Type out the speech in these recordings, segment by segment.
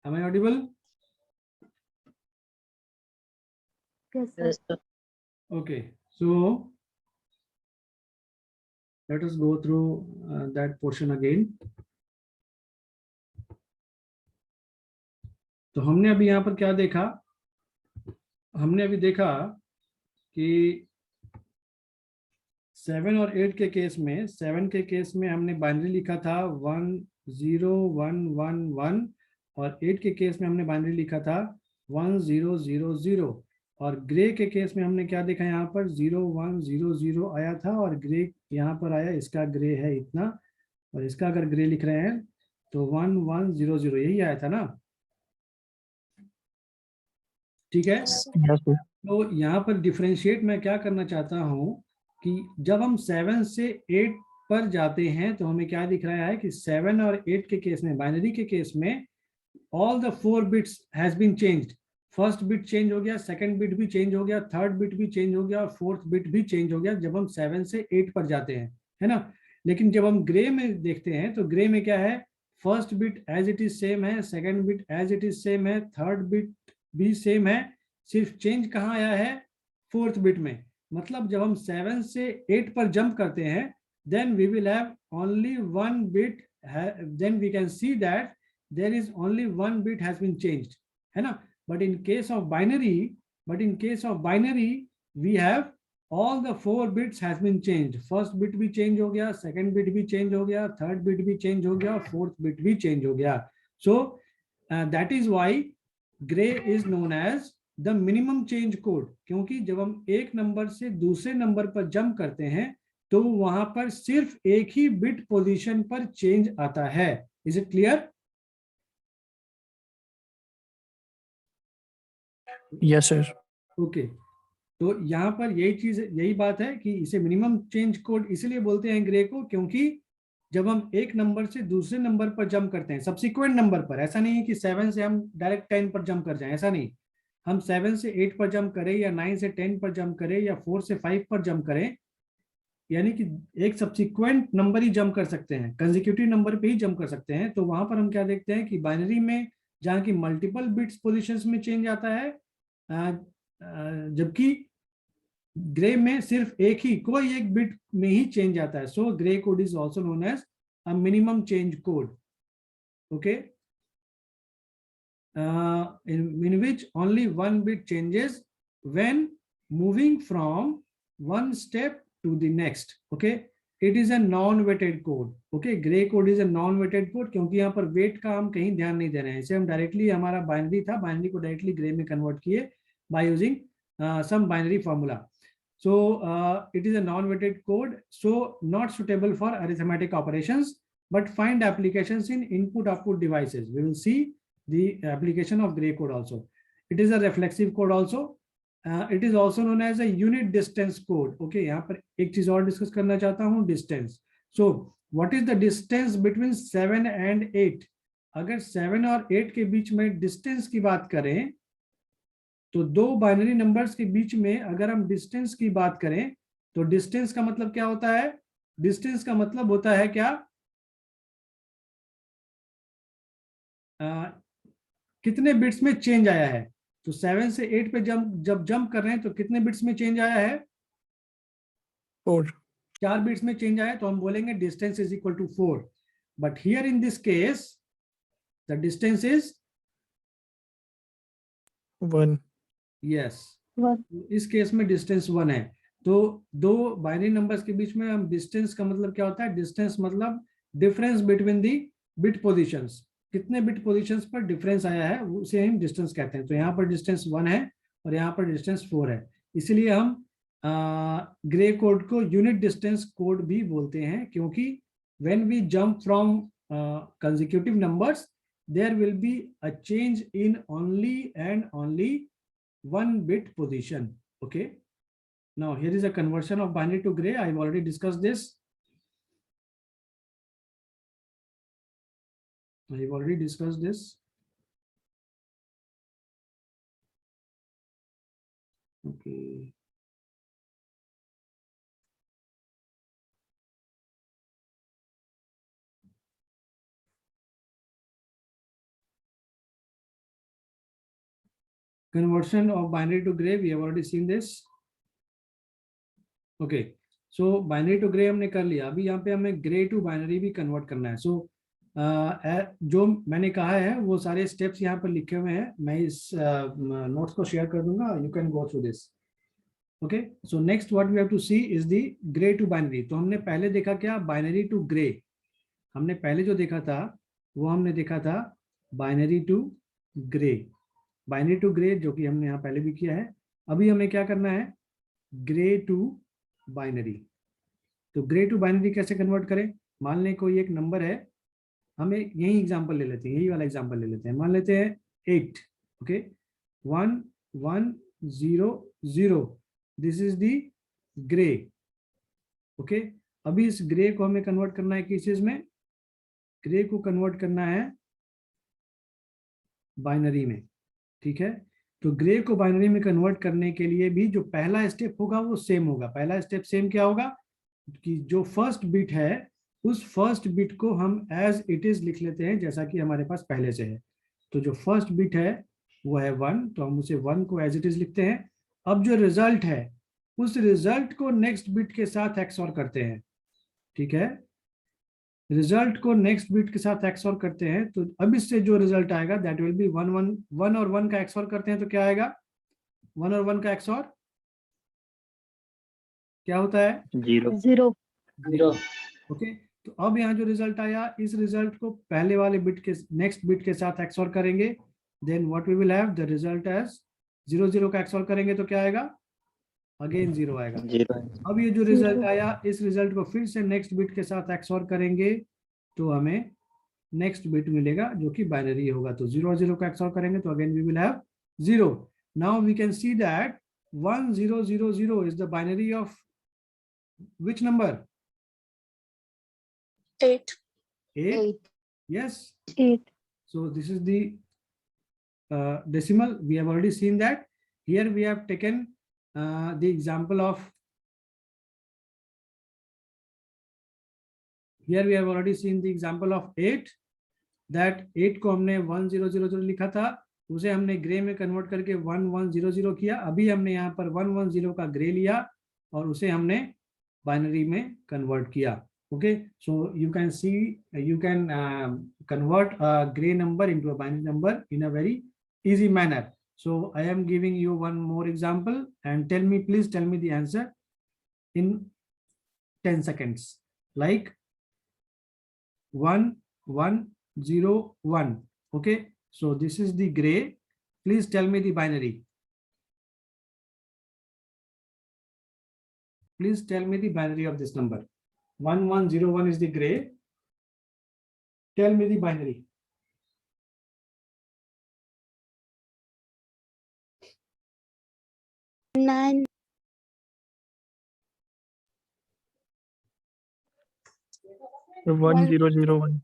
Am I audible? Yes, Yes, sir. sir. Okay, so let us go through that portion again. तो हमने अभी यहाँ पर क्या देखा? हमने अभी देखा कि 7 और 8 के केस में, 7 के केस में हमने बाइनरी लिखा था 1 0 1 1 1, और 8 के केस में हमने बाइनरी लिखा था 1 0 0 0, और ग्रे के केस में हमने क्या देखा, यहाँ पर 0 1 0 0 आया था, और ग्रे यहाँ पर आया, इसका ग्रे है इतना, और इसका अगर ग्रे लिख रहे हैं तो 1 1 0 0 यही आया था ना, ठीक है। Yes, sir. तो यहाँ पर डिफरेंशिएट मैं क्या करना चाहता हूँ कि जब हम 7 से 8 पर जाते हैं तो हमें क्या दिख रहा है कि 7 और 8 के केस में, बाइनरी के केस में, all the 4 bits has been changed. First bit change हो गया, सेकंड बिट भी चेंज हो गया, थर्ड बिट भी चेंज हो गया, और फोर्थ बिट भी चेंज हो गया जब हम 7 से 8 पर जाते हैं, है ना। लेकिन जब हम ग्रे में देखते हैं तो ग्रे में क्या है, first bit as it is same है, second bit as it is same है, थर्ड बिट भी सेम है, सिर्फ चेंज कहाँ आया है, फोर्थ बिट में। मतलब जब हम 7 से 8 पर जंप करते हैं, then we will have only one bit, then we can see that there is only one bit has been changed, है ना। but in case of binary we have all the 4 bits has been changed. first bit भी change हो गया, second bit भी change हो गया, third bit भी change हो गया, fourth bit भी change हो गया. So that is why gray is known as the minimum change code, क्योंकि जब हम एक नंबर से दूसरे नंबर पर जंप करते हैं तो वहां पर सिर्फ एक ही बिट पोजीशन पर चेंज आता है. Is it clear? Yes, sir. Okay, तो यहाँ पर यही बात है कि इसे मिनिमम चेंज कोड इसलिए बोलते हैं ग्रे को, क्योंकि जब हम एक नंबर से दूसरे नंबर पर जंप करते हैं, सब्सिक्वेंट नंबर पर, ऐसा नहीं है कि 7 से हम डायरेक्ट 10 पर जंप कर जाएं, ऐसा नहीं, हम 7 से 8 पर जंप करें या 9 से 10 पर जंप करें या 4 से 5 पर जंप करें, यानी कि एक सब्सिक्वेंट नंबर ही जंप कर सकते हैं, कंसेक्यूटिव नंबर पे ही जंप कर सकते हैं, तो वहां पर हम क्या देखते हैं कि बाइनरी में जहाँ की मल्टीपल बिट्स पोजीशंस में चेंज आता है, जबकि ग्रे में सिर्फ कोई एक बिट में ही चेंज आता है. So Gray code is also known as a minimum change code. Okay, in which only one bit changes when moving from one step to the next. Okay, it is a non-weighted code. Okay, gray code is a non-weighted code क्योंकि यहाँ पर weight का हम कहीं ध्यान नहीं दे रहे हैं. इसे हम डायरेक्टली, हमारा बाइनरी था, बाइनरी को डायरेक्टली ग्रे में कन्वर्ट किए by using some binary formula. So it is a non-weighted code, so not suitable for arithmetic operations, but find applications in input-output devices. We will see the application of gray code also. It is a reflexive code also. It is also known as a unit distance code. Okay, यहाँ पर एक चीज और discuss करना चाहता हूँ, distance. So what is the distance between 7 and 8? अगर 7 और 8 के बीच में डिस्टेंस की बात करें तो दो बाइनरी नंबर्स के बीच में अगर हम डिस्टेंस की बात करें तो डिस्टेंस का मतलब क्या होता है? डिस्टेंस का मतलब होता है क्या? कितने बिट्स में चेंज आया है. तो 7 से 8 पे जब जंप कर रहे हैं तो कितने बिट्स में चेंज आया है? 4. 4 बिट्स में चेंज आया, तो हम बोलेंगे distance is equal to 4. But here in this case the distance is 1. Yes, One. इस केस में डिस्टेंस 1 है. तो दो बाइनरी नंबर्स के बीच में हम डिस्टेंस का मतलब क्या होता है? डिस्टेंस मतलब difference between the bit positions. कितने बिट पोजीशंस पर डिफरेंस आया है उसे हम डिस्टेंस कहते हैं. तो यहाँ पर डिस्टेंस 1 है और यहाँ पर डिस्टेंस 4 है, इसलिए हम ग्रे कोड को यूनिट डिस्टेंस कोड भी बोलते हैं, क्योंकि when we jump from consecutive numbers there will be a change in only and only one bit position. Okay, now here is a conversion of binary to gray. I've already discussed this. Okay, conversion of binary to gray, we have already seen this. Okay, so binary to gray हमने कर लिया. अभी यहाँ पे हमें gray to binary भी convert करना है. So जो मैंने कहा है वो सारे steps यहाँ पर लिखे हुए हैं. मैं इस notes को share कर दूंगा. You can go through this. Okay, so next what we have to see is the gray to binary. तो हमने पहले देखा क्या, binary to gray. हमने पहले जो देखा था वो हमने देखा था binary to gray. Binary to gray जो कि हमने यहाँ पहले भी किया है. अभी हमें क्या करना है, gray to binary. तो gray to binary कैसे कन्वर्ट करें. मान लें कोई एक नंबर है, हमें यही एग्जांपल ले लेते हैं, यही वाला एग्जांपल ले लेते हैं. मान लेते हैं 8. Okay, 1 1 0 0. This is the grey. Okay, अभी इस ग्रे को हमें कन्वर्ट करना है किस चीज में, ग्रे को कन्वर्ट करना है बाइनरी में. ठीक है, तो ग्रे को बाइनरी में कन्वर्ट करने के लिए भी जो पहला स्टेप होगा वो सेम होगा. पहला स्टेप सेम क्या होगा कि जो फर्स्ट बिट है उस फर्स्ट बिट को हम एज इट इज लिख लेते हैं जैसा कि हमारे पास पहले से है. तो जो फर्स्ट बिट है वो है 1, तो हम उसे 1 को एज इट इज लिखते हैं. अब जो रिजल्ट है उस रिजल्ट को नेक्स्ट बिट के साथ एक्सऑर करते हैं. ठीक है, रिजल्ट को नेक्स्ट बिट के साथ एक्सऑर करते हैं. तो अब इससे जो रिजल्ट आएगा दैट विल बी 1 1 1 और 1 का एक्सऑर करते हैं तो क्या आएगा, 1 और 1 का एक्सऑर क्या होता है, 0. ओके. तो अब यहाँ जो रिजल्ट आया इस रिजल्ट को पहले वाले बिट के नेक्स्ट बिट के साथ एक्सऑर करेंगे. Then what we will have the result as 0 0 का एक्सऑर करेंगे तो क्या आएगा, अगेन 0 आएगा. अब ये जो रिजल्ट आया इस रिजल्ट को फिर से नेक्स्ट बिट के साथ एक्सऑर करेंगे तो हमें नेक्स्ट बिट मिलेगा जो कि बाइनरी होगा. तो 0 0 का एक्सऑर करेंगे तो again we will have 0. Now we can see that 1 0 0 0 is the binary of which number, 8. 8. Yes, 8. so this is the decimal. We have already seen that. Here we have taken the example of, here we have already seen the example of 8, that 8 को हमने 1 0 0 0 लिखा था, उसे हमने grey में convert करके 1 1 0 0 किया. अभी हमने यहाँ पर 1 1 0 का ग्रे लिया और उसे हमने बाइनरी में कन्वर्ट किया. Okay, so you can see you can convert a gray number into a binary number in a very easy manner. So I am giving you one more example and please tell me the answer in 10 seconds. Like 1 1 0 1. Okay, so this is the gray. Please tell me the binary. Please tell me the binary of this number. 1 1 0 1 is the gray. Tell me the binary. Nine. 1 0 0 1.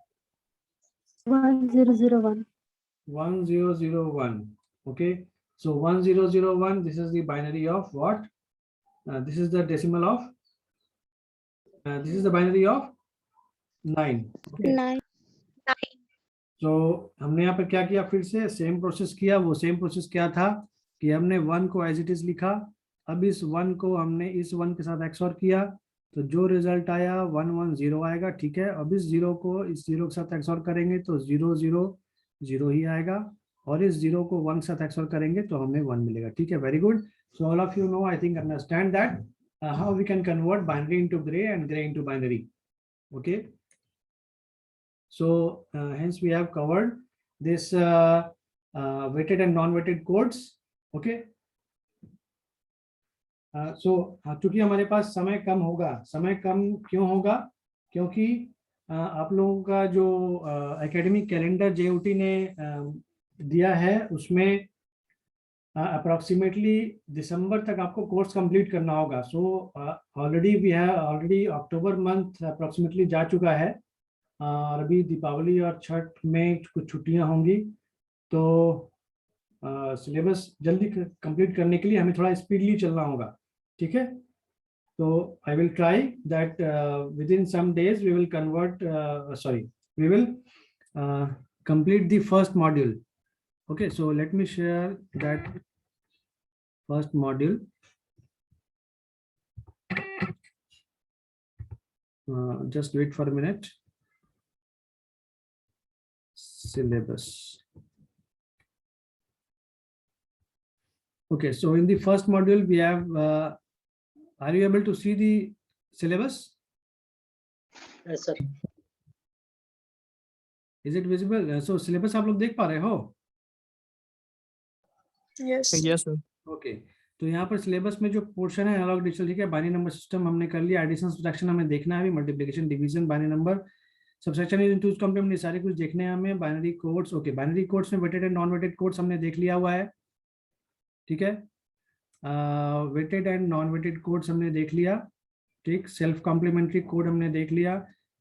1 0 0 1. 1 0 0 1. Okay, so 1 0 0 1, this is the binary of what? This is the decimal of, this is the binary of 9. Okay. 9. तो हमने यहाँ पर क्या किया, फिर से same process किया. वो सेम प्रोसेस क्या था कि हमने 1 को एज इट इज लिखा. अब इस 1 को हमने इस 1 के साथ एक्सऑर किया तो जो रिजल्ट आया 1 1 0 आएगा. ठीक है, अब इस 0 को इस 0 के साथ एक्सऑर करेंगे तो 0 0 0 ही आएगा और इस 0 को 1 के साथ एक्सऑर करेंगे तो हमें 1 मिलेगा. ठीक है, very good. So all of you know, I think understand that how we can convert binary into gray and gray into binary. Okay, so hence we have covered this weighted and non-weighted codes. Okay, so चूंकि हमारे पास समय कम होगा. समय कम क्यों होगा, क्योंकि आप लोगों का जो एकेडमिक कैलेंडर JUT ने दिया है उसमें अप्रोक्सीमेटली दिसंबर तक आपको कोर्स कंप्लीट करना होगा. सो ऑलरेडी अक्टूबर मंथ अप्रोक्सीमेटली जा चुका है और अभी दीपावली और छठ में कुछ छुट्टियां होंगी तो सिलेबस जल्दी कंप्लीट करने के लिए हमें थोड़ा स्पीडली चलना होगा. ठीक है, तो I will try that within some days we will convert we will complete the first module. Okay, so let me share that first module. Just wait for a minute. Syllabus. Okay, so in the first module we have, are you able to see the syllabus? Yes, sir. Is it visible? So syllabus आप लोग देख पा रहे हो? Yes. Yes, sir. Okay, तो यहाँ पर syllabus में जो पोर्शन है एनालॉग डिजिटल, ठीक है, बाइनरी नंबर सिस्टम हमने कर लिया, एडिशन सब्ट्रैक्शन हमें देखना है, multiplication division binary number subtraction into complement, सारे कुछ देखने हैं हमें। Binary codes, okay, binary codes में weighted and non weighted codes हमने देख लिया हुआ है, ठीक है। Weighted and non weighted codes हमने देख लिया, ठीक। सेल्फ कॉम्प्लीमेंट्री कोड हमने देख लिया,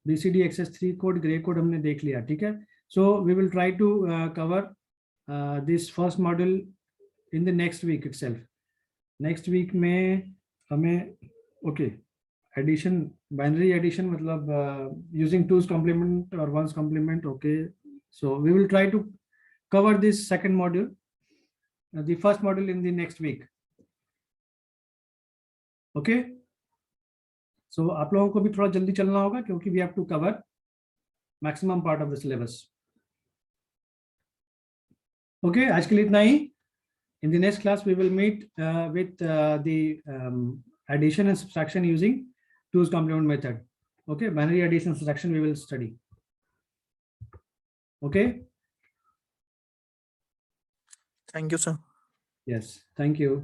BCD XS3 code, grey code हमने देख लिया, ठीक है। So we will try to cover this first module in the next week itself. Next week में हमें, ओके, एडिशन, बाइनरी एडिशन मतलब यूजिंग टूज कॉम्प्लीमेंट और one's complement, okay. So we will try to cover this second module, the first module in the next week, okay. So आप लोगों को भी थोड़ा जल्दी चलना होगा क्योंकि we have to cover maximum part of the syllabus, okay. आज के लिए इतना ही। In the next class, we will meet with the addition and subtraction using two's complement method. Okay, binary addition and subtraction we will study. Okay. Thank you, sir. Yes, thank you.